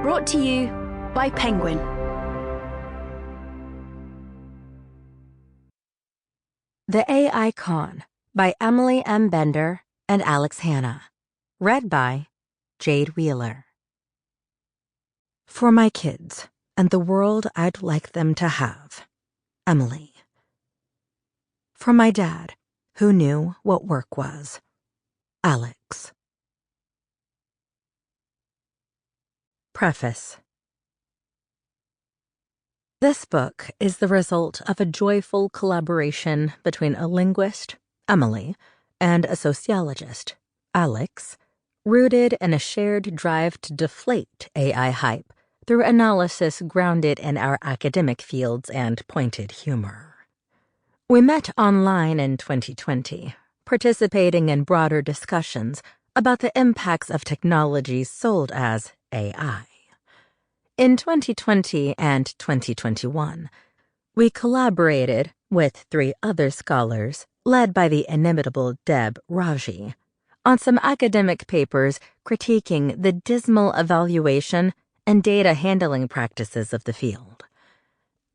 Brought to you by Penguin. The AI Con by Emily M. Bender and Alex Hanna. Read by Jade Wheeler. For my kids and the world I'd like them to have. Emily. For my dad, who knew what work was. Alex. Preface. This book is the result of a joyful collaboration between a linguist, Emily, and a sociologist, Alex, rooted in a shared drive to deflate AI hype through analysis grounded in our academic fields and pointed humor. We met online in 2020, participating in broader discussions about the impacts of technology sold as AI. In 2020 and 2021, we collaborated with 3 other scholars, led by the inimitable Deb Raji, on some academic papers critiquing the dismal evaluation and data handling practices of the field.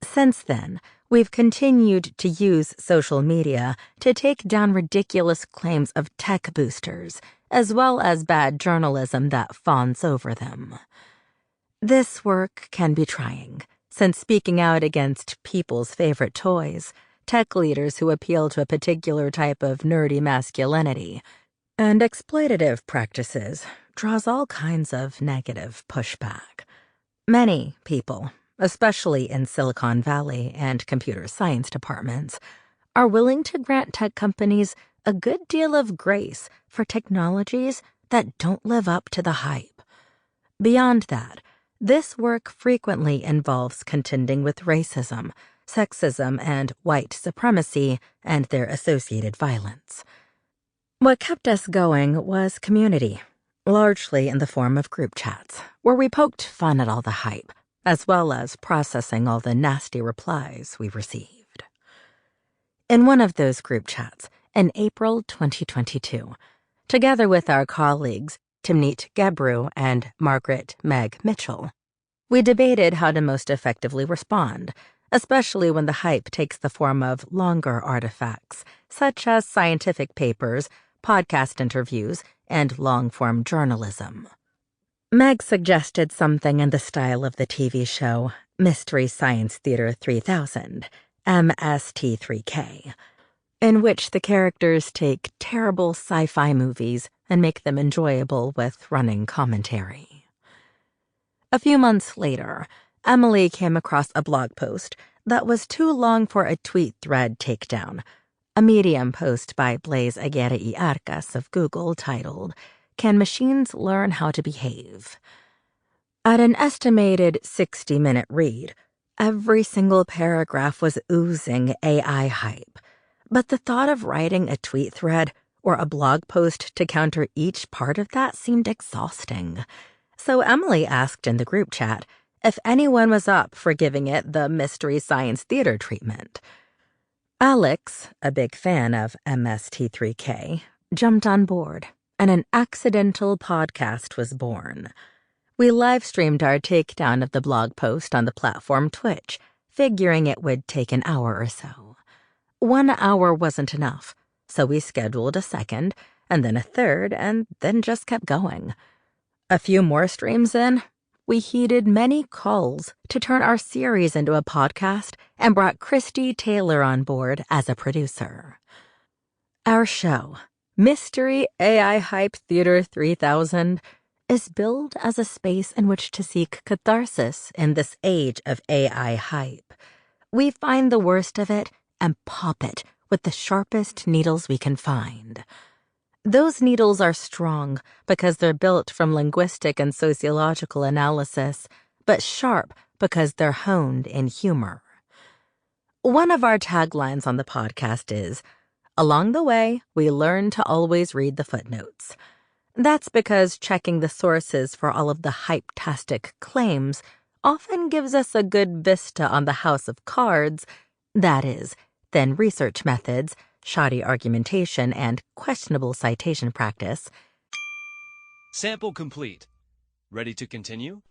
Since then, we've continued to use social media to take down ridiculous claims of tech boosters, as well as bad journalism that fawns over them. This work can be trying, since speaking out against people's favorite toys, tech leaders who appeal to a particular type of nerdy masculinity, and exploitative practices draws all kinds of negative pushback. Many people, especially in Silicon Valley and computer science departments, are willing to grant tech companies a good deal of grace for technologies that don't live up to the hype. Beyond that, this work frequently involves contending with racism, sexism, and white supremacy and their associated violence. What kept us going was community, largely in the form of group chats, where we poked fun at all the hype, as well as processing all the nasty replies we received. In one of those group chats, in April 2022, together with our colleagues Timnit Gebru and Margaret Meg Mitchell, we debated how to most effectively respond, especially when the hype takes the form of longer artifacts, such as scientific papers, podcast interviews, and long-form journalism. Meg suggested something in the style of the TV show Mystery Science Theater 3000, MST3K, in which the characters take terrible sci-fi movies and make them enjoyable with running commentary. A few months later, Emily came across a blog post that was too long for a tweet thread takedown, a Medium post by Blaise Aguirre y Arcas of Google titled, "Can Machines Learn How to Behave?" At an estimated 60-minute read, every single paragraph was oozing AI hype. But the thought of writing a tweet thread or a blog post to counter each part of that seemed exhausting. So Emily asked in the group chat if anyone was up for giving it the Mystery Science Theater treatment. Alex, a big fan of MST3K, jumped on board, and an accidental podcast was born. We live-streamed our takedown of the blog post on the platform Twitch, figuring it would take an hour or so. 1 hour wasn't enough, so we scheduled a second, and then a third, and then just kept going. A few more streams in, we heeded many calls to turn our series into a podcast and brought Christy Taylor on board as a producer. Our show, Mystery AI Hype Theater 3000, is billed as a space in which to seek catharsis in this age of AI hype. We find the worst of it and pop it with the sharpest needles we can find. Those needles are strong because they're built from linguistic and sociological analysis, but sharp because they're honed in humor. One of our taglines on the podcast is, "Along the way, we learn to always read the footnotes." That's because checking the sources for all of the hype-tastic claims often gives us a good vista on the house of cards, that is, thin research methods, shoddy argumentation, and questionable citation practice. Sample complete. Ready to continue?